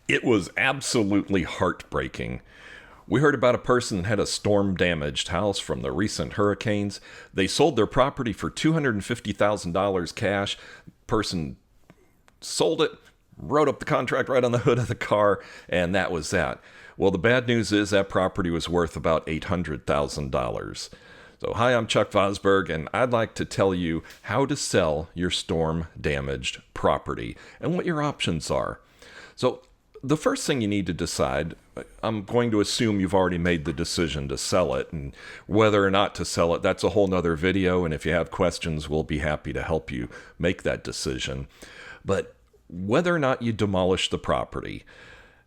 It was absolutely heartbreaking. We heard about a person that had a storm damaged house from the recent hurricanes. They sold their property for $250,000 cash. Person sold it, wrote up the contract right on the hood of the car, and that was that. Well, the bad news is that property was worth about $800,000. So, hi, I'm Chuck Vosberg, and I'd like to tell you how to sell your storm damaged property and what your options are. So, the first thing you need to decide, I'm going to assume you've already made the decision to sell it, and whether or not to sell it, that's a whole nother video, and if you have questions, we'll be happy to help you make that decision. But whether or not you demolish the property,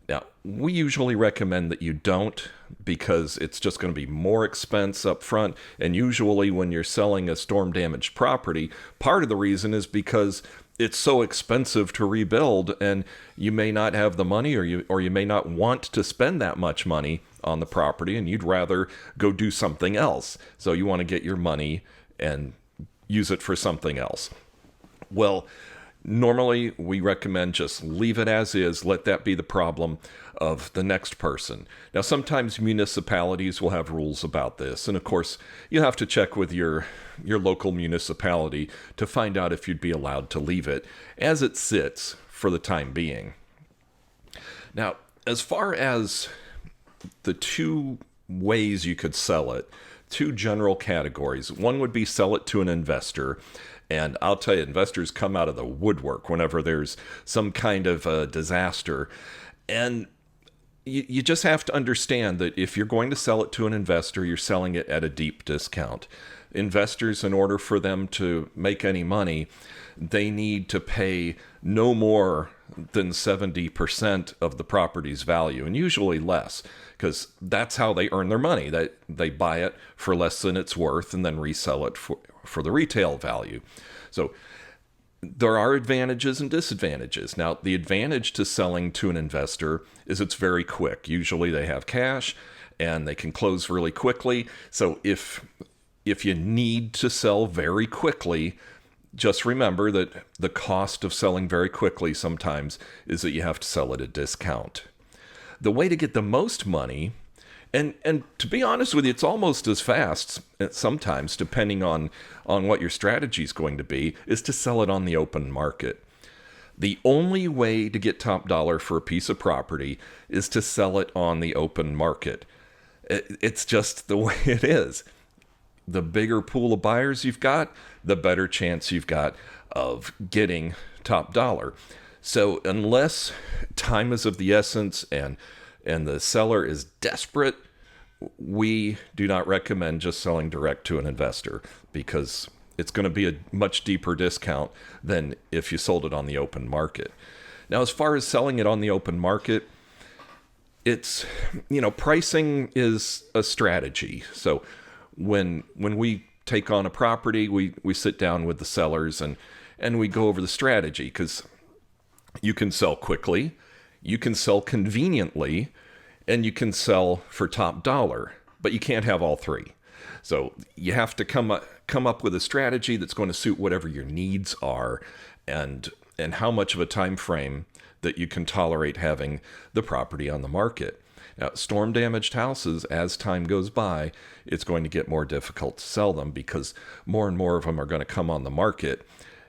now, we usually recommend that you don't because it's just going to be more expense up front. And usually when you're selling a storm damaged property, part of the reason is because it's so expensive to rebuild and you may not have the money or you may not want to spend that much money on the property and you'd rather go do something else. So you want to get your money and use it for something else. Well, normally, we recommend just leave it as is. Let that be the problem of the next person. Now, sometimes municipalities will have rules about this. And of course, you have to check with your local municipality to find out if you'd be allowed to leave it as it sits for the time being. Now, as far as the two ways you could sell it, two general categories. One would be sell it to an investor. And I'll tell you, investors come out of the woodwork whenever there's some kind of a disaster. And you just have to understand that if you're going to sell it to an investor, you're selling it at a deep discount. Investors, in order for them to make any money, they need to pay no more than 70% of the property's value, and usually less, because that's how they earn their money. They buy it for less than it's worth and then resell it for the retail value. So there are advantages and disadvantages. Now, the advantage to selling to an investor is it's very quick. Usually they have cash and they can close really quickly. So if you need to sell very quickly, just remember that the cost of selling very quickly sometimes is that you have to sell at a discount. The way to get the most money, and to be honest with you, it's almost as fast sometimes, depending on what your strategy is going to be, is to sell it on the open market. The only way to get top dollar for a piece of property is to sell it on the open market. It's just the way it is. The bigger pool of buyers you've got, the better chance you've got of getting top dollar. So unless time is of the essence and the seller is desperate, we do not recommend just selling direct to an investor because it's going to be a much deeper discount than if you sold it on the open market. Now, as far as selling it on the open market, it's, pricing is a strategy. So when we take on a property, we sit down with the sellers and we go over the strategy because you can sell quickly, you can sell conveniently, and you can sell for top dollar, but you can't have all three. So you have to come up with a strategy that's going to suit whatever your needs are and how much of a time frame that you can tolerate having the property on the market. Now, storm damaged houses, as time goes by, it's going to get more difficult to sell them because more and more of them are going to come on the market.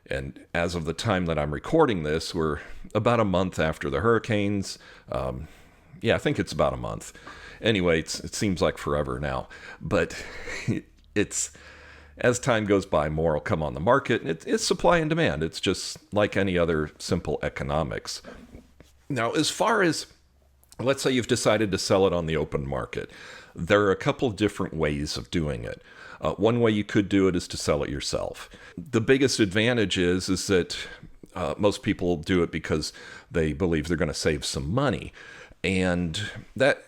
And as of the time that I'm recording this, we're about a month after the hurricanes. I think it's about a month. Anyway, it seems like forever now. But it's as time goes by, more will come on the market. It's supply and demand. It's just like any other simple economics. Now, as far as, let's say you've decided to sell it on the open market, there are a couple different ways of doing it. One way you could do it is to sell it yourself. The biggest advantage is that most people do it because they believe they're going to save some money. And that,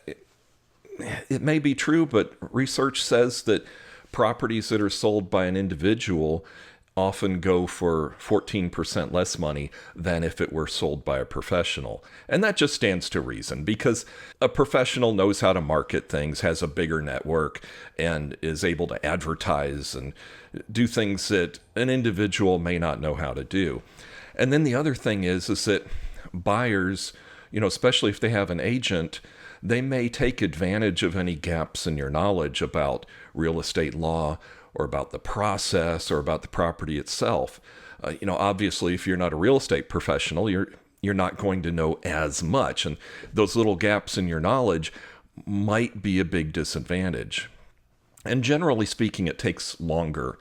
it may be true, but research says that properties that are sold by an individual often go for 14% less money than if it were sold by a professional. And that just stands to reason because a professional knows how to market things, has a bigger network, and is able to advertise and do things that an individual may not know how to do. And then the other thing is that buyers, especially if they have an agent, they may take advantage of any gaps in your knowledge about real estate law or about the process or about the property itself. Obviously, if you're not a real estate professional, you're not going to know as much, and those little gaps in your knowledge might be a big disadvantage. And generally speaking, it takes longer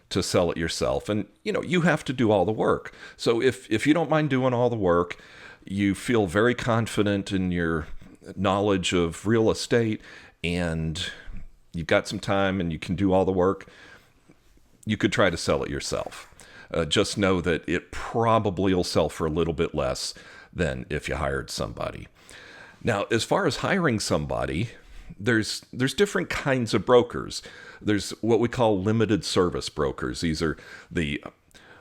to sell it yourself, and you have to do all the work. So if you don't mind doing all the work, you feel very confident in your knowledge of real estate, and you've got some time and you can do all the work, you could try to sell it yourself. Just know that it probably will sell for a little bit less than if you hired somebody. Now, as far as hiring somebody, there's different kinds of brokers. There's what we call limited service brokers. These are the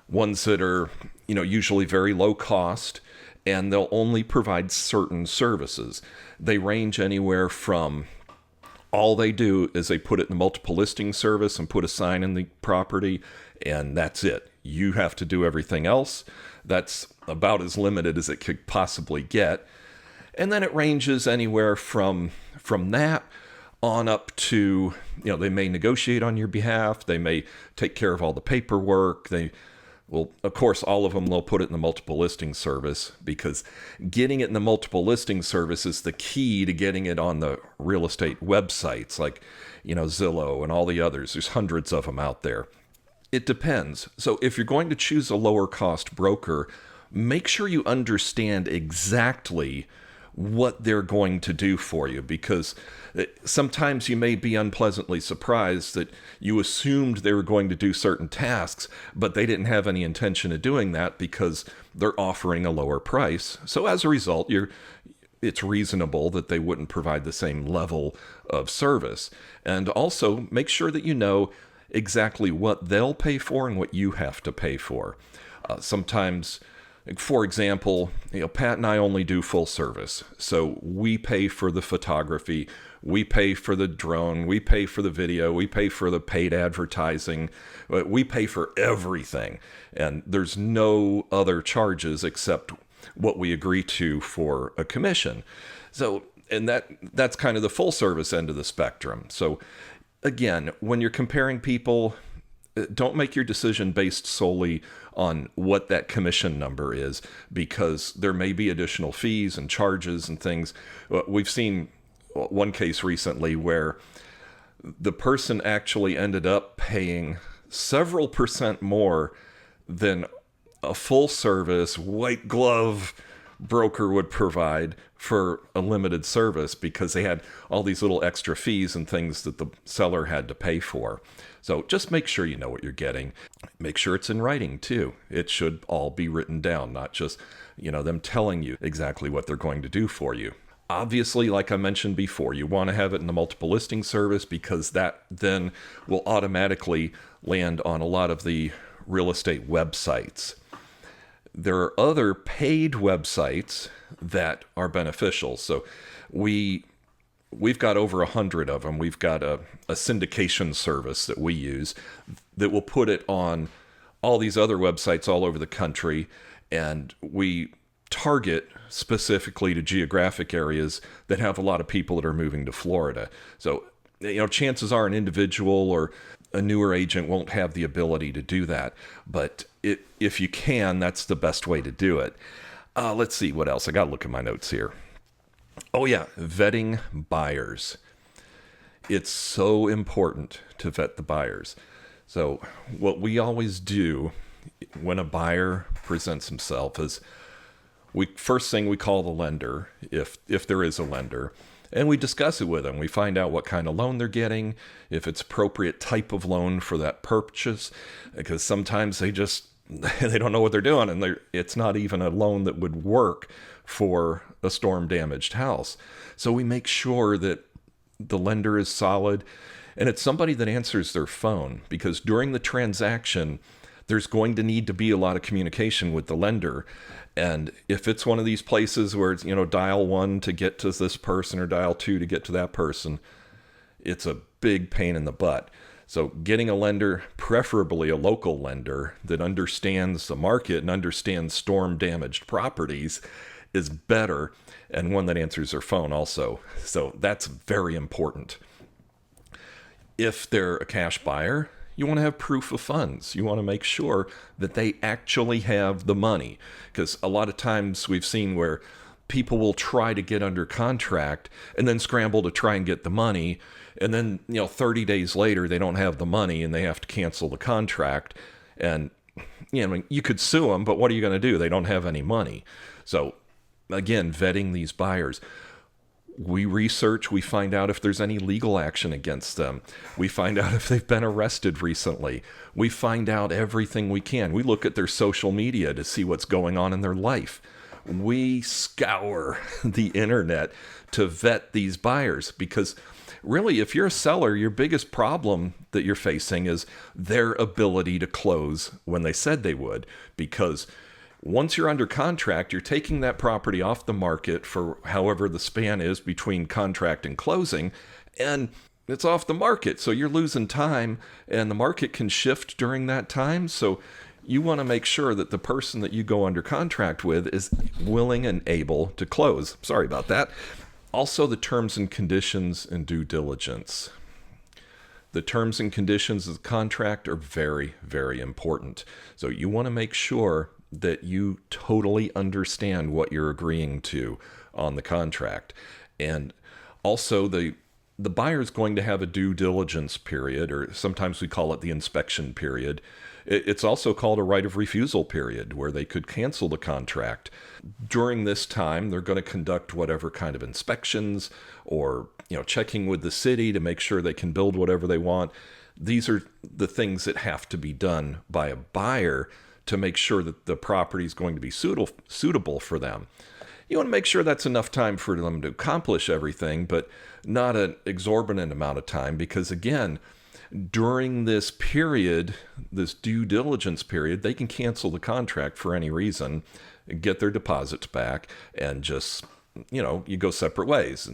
ones that are, usually very low cost, and they'll only provide certain services. They range anywhere from, all they do is they put it in the multiple listing service and put a sign in the property, and that's it. You have to do everything else. That's about as limited as it could possibly get. And then it ranges anywhere from that on up to, they may negotiate on your behalf. They may take care of all the paperwork. Well, of course, all of them, they'll put it in the multiple listing service, because getting it in the multiple listing service is the key to getting it on the real estate websites like, Zillow and all the others. There's hundreds of them out there. It depends. So if you're going to choose a lower cost broker, make sure you understand exactly what they're going to do for you, because sometimes you may be unpleasantly surprised that you assumed they were going to do certain tasks, but they didn't have any intention of doing that because they're offering a lower price. So as a result, it's reasonable that they wouldn't provide the same level of service. And also make sure that you know exactly what they'll pay for and what you have to pay for. Sometimes, for example, Pat and I only do full service. So we pay for the photography, we pay for the drone, we pay for the video, we pay for the paid advertising, we pay for everything. And there's no other charges except what we agree to for a commission. So, and that's kind of the full service end of the spectrum. So again, when you're comparing people, don't make your decision based solely on what that commission number is, because there may be additional fees and charges and things. We've seen one case recently where the person actually ended up paying several percent more than a full service white glove broker would provide for a limited service, because they had all these little extra fees and things that the seller had to pay for. So just make sure you know what you're getting. Make sure it's in writing too. It should all be written down, not just, them telling you exactly what they're going to do for you. Obviously, like I mentioned before, you want to have it in the multiple listing service, because that then will automatically land on a lot of the real estate websites. There are other paid websites that are beneficial. So we've got over 100 of them. We've got a syndication service that we use that will put it on all these other websites all over the country. And we target specifically to geographic areas that have a lot of people that are moving to Florida. So, chances are an individual or a newer agent won't have the ability to do that. But if you can, that's the best way to do it. Let's see what else. I got to look at my notes here. Oh yeah, vetting buyers. It's so important to vet the buyers. So what we always do when a buyer presents himself is first thing we call the lender, if there is a lender, and we discuss it with them. We find out what kind of loan they're getting, if it's appropriate type of loan for that purchase, because sometimes they don't know what they're doing, and it's not even a loan that would work for a storm damaged house. So we make sure that the lender is solid, and it's somebody that answers their phone, because during the transaction, there's going to need to be a lot of communication with the lender. And if it's one of these places where it's, dial 1 to get to this person or dial 2 to get to that person, it's a big pain in the butt. So getting a lender, preferably a local lender that understands the market and understands storm damaged properties, is better, and one that answers their phone also. So that's very important. If they're a cash buyer, you want to have proof of funds. You want to make sure that they actually have the money. Because a lot of times we've seen where people will try to get under contract and then scramble to try and get the money. And then, 30 days later, they don't have the money and they have to cancel the contract. And, you could sue them, but what are you going to do? They don't have any money. So, again, vetting these buyers. We research, we find out if there's any legal action against them. We find out if they've been arrested recently. We find out everything we can. We look at their social media to see what's going on in their life. We scour the internet to vet these buyers because really, if you're a seller, your biggest problem that you're facing is their ability to close when they said they would, because once you're under contract, you're taking that property off the market for however the span is between contract and closing, and it's off the market. So you're losing time, and the market can shift during that time. So you want to make sure that the person that you go under contract with is willing and able to close. Sorry about that. Also, the terms and conditions and due diligence. The terms and conditions of the contract are very, very important. So you want to make sure that you totally understand what you're agreeing to on the contract. And also the buyer's going to have a due diligence period, or sometimes we call it the inspection period. It's also called a right of refusal period, where they could cancel the contract. During this time, they're going to conduct whatever kind of inspections or, checking with the city to make sure they can build whatever they want. These are the things that have to be done by a buyer to make sure that the property is going to be suitable for them. You want to make sure that's enough time for them to accomplish everything, but not an exorbitant amount of time, because again, during this period, this due diligence period, they can cancel the contract for any reason, get their deposits back, and just, you go separate ways.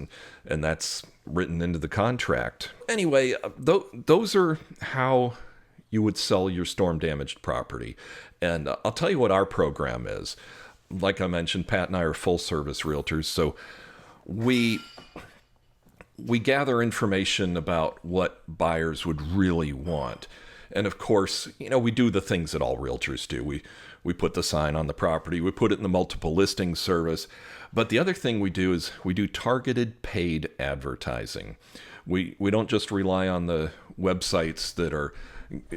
And that's written into the contract. Anyway, those are how you would sell your storm damaged property. And I'll tell you what our program is. Like I mentioned, Pat and I are full service realtors. So we gather information about what buyers would really want. And of course, we do the things that all realtors do. We put the sign on the property. We put it in the multiple listing service. But the other thing we do is we do targeted paid advertising. We don't just rely on the websites that are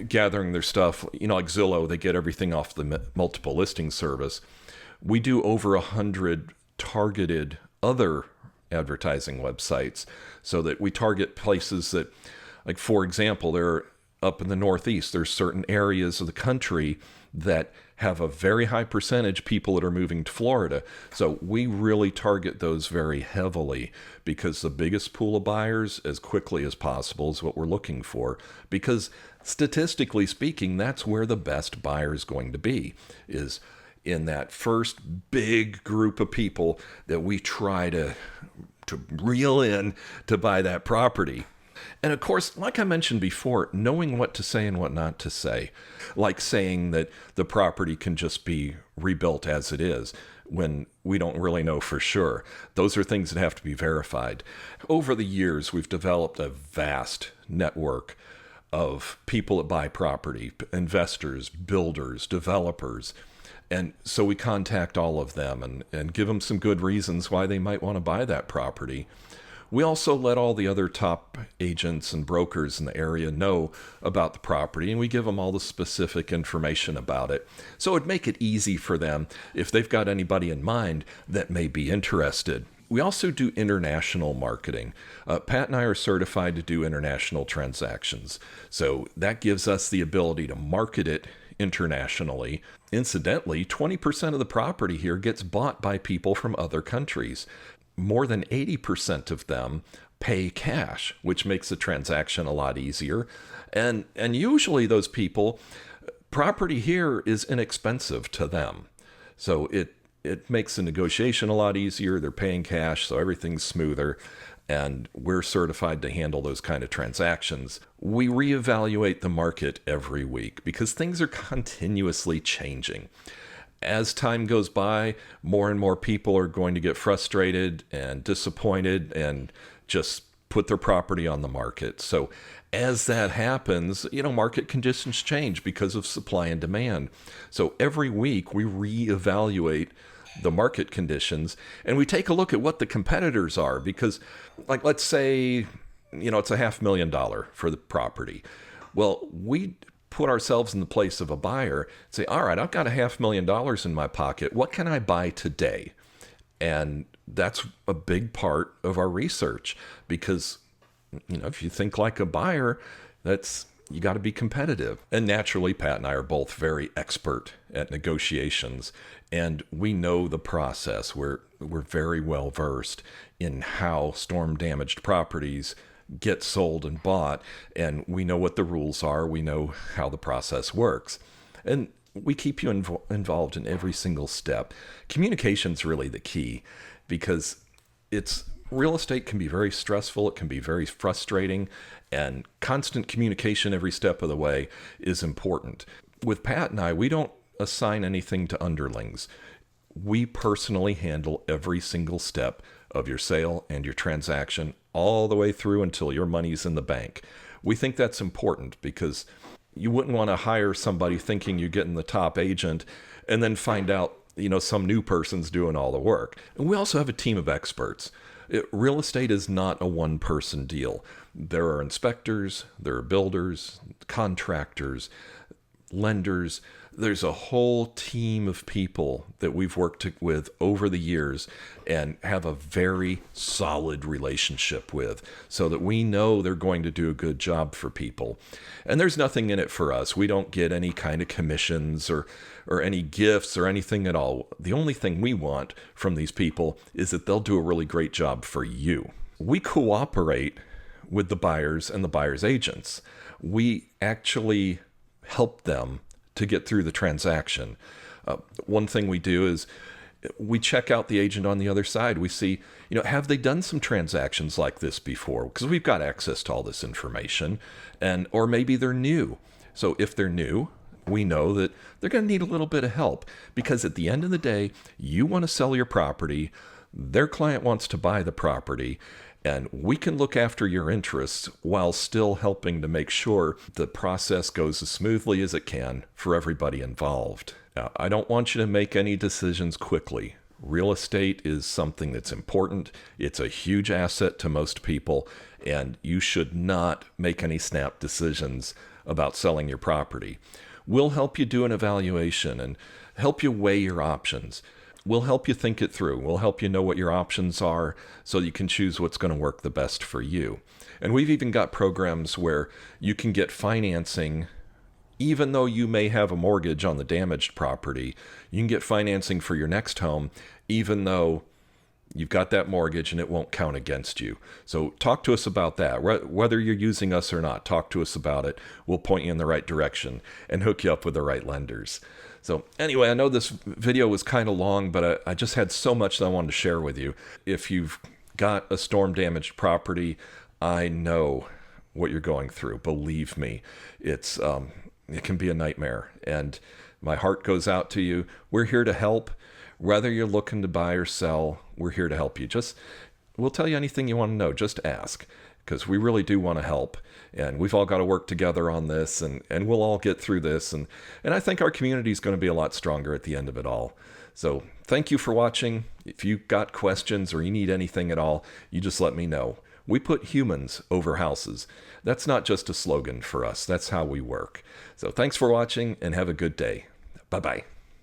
gathering their stuff, like Zillow, they get everything off the multiple listing service. We do over 100 targeted other advertising websites, so that we target places that, like, for example, they're up in the Northeast, there's certain areas of the country that have a very high percentage people that are moving to Florida. So we really target those very heavily, because the biggest pool of buyers as quickly as possible is what we're looking for. Because statistically speaking, that's where the best buyer is going to be, is in that first big group of people that we try to reel in to buy that property. And of course, like I mentioned before, knowing what to say and what not to say, like saying that the property can just be rebuilt as it is when we don't really know for sure. Those are things that have to be verified. Over the years, we've developed a vast network of people that buy property, investors, builders, developers. And so we contact all of them and give them some good reasons why they might want to buy that property. We also let all the other top agents and brokers in the area know about the property, and we give them all the specific information about it. So it'd make it easy for them if they've got anybody in mind that may be interested. We also do international marketing. Pat and I are certified to do international transactions. So that gives us the ability to market it internationally. Incidentally, 20% of the property here gets bought by people from other countries. More than 80% of them pay cash, which makes the transaction a lot easier. And usually those people, property here is inexpensive to them. So it makes the negotiation a lot easier. They're paying cash, so everything's smoother. And we're certified to handle those kind of transactions. We reevaluate the market every week because things are continuously changing. As time goes by, more and more people are going to get frustrated and disappointed and just put their property on the market. So as that happens, market conditions change because of supply and demand. So every week we reevaluate the market conditions and we take a look at what the competitors are, because like, let's say, it's $500,000 for the property. Well, we put ourselves in the place of a buyer and say, all right, I've got $500,000 in my pocket. What can I buy today? And that's a big part of our research, because, if you think like a buyer, you got to be competitive. And naturally, Pat and I are both very expert at negotiations, and we know the process. We're very well versed in how storm damaged properties get sold and bought, and we know what the rules are. We know how the process works. And we keep you involved in every single step. Communication's really the key, because real estate can be very stressful. It can be very frustrating, and constant communication every step of the way is important. With Pat and I, we don't assign anything to underlings. We personally handle every single step of your sale and your transaction all the way through until your money's in the bank. We think that's important, because you wouldn't want to hire somebody thinking you're getting the top agent and then find out, some new person's doing all the work. And we also have a team of experts. Real estate is not a one-person deal. There are inspectors, there are builders, contractors, lenders. There's a whole team of people that we've worked with over the years and have a very solid relationship with, so that we know they're going to do a good job for people. And there's nothing in it for us. We don't get any kind of commissions or any gifts or anything at all. The only thing we want from these people is that they'll do a really great job for you. We cooperate with the buyers and the buyers' agents. We actually help them to get through the transaction. One thing we do is we check out the agent on the other side. We see, have they done some transactions like this before? Because we've got access to all this information, or maybe they're new. So if they're new, we know that they're going to need a little bit of help, because at the end of the day, you want to sell your property, their client wants to buy the property, and we can look after your interests while still helping to make sure the process goes as smoothly as it can for everybody involved. Now, I don't want you to make any decisions quickly. Real estate is something that's important. It's a huge asset to most people, and you should not make any snap decisions about selling your property. We'll help you do an evaluation and help you weigh your options. We'll help you think it through. We'll help you know what your options are so you can choose what's going to work the best for you. And we've even got programs where you can get financing, even though you may have a mortgage on the damaged property. You can get financing for your next home, even though you've got that mortgage, and it won't count against you. So talk to us about that. Whether you're using us or not, talk to us about it. We'll point you in the right direction and hook you up with the right lenders. So anyway, I know this video was kind of long, but I just had so much that I wanted to share with you. If you've got a storm damaged property, I know what you're going through. Believe me, it can be a nightmare, and my heart goes out to you. We're here to help. Whether you're looking to buy or sell, we're here to help you. We'll tell you anything you want to know. Just ask, because we really do want to help. And we've all got to work together on this, and we'll all get through this. And I think our community is going to be a lot stronger at the end of it all. So thank you for watching. If you've got questions or you need anything at all, you just let me know. We put humans over houses. That's not just a slogan for us. That's how we work. So thanks for watching, and have a good day. Bye-bye.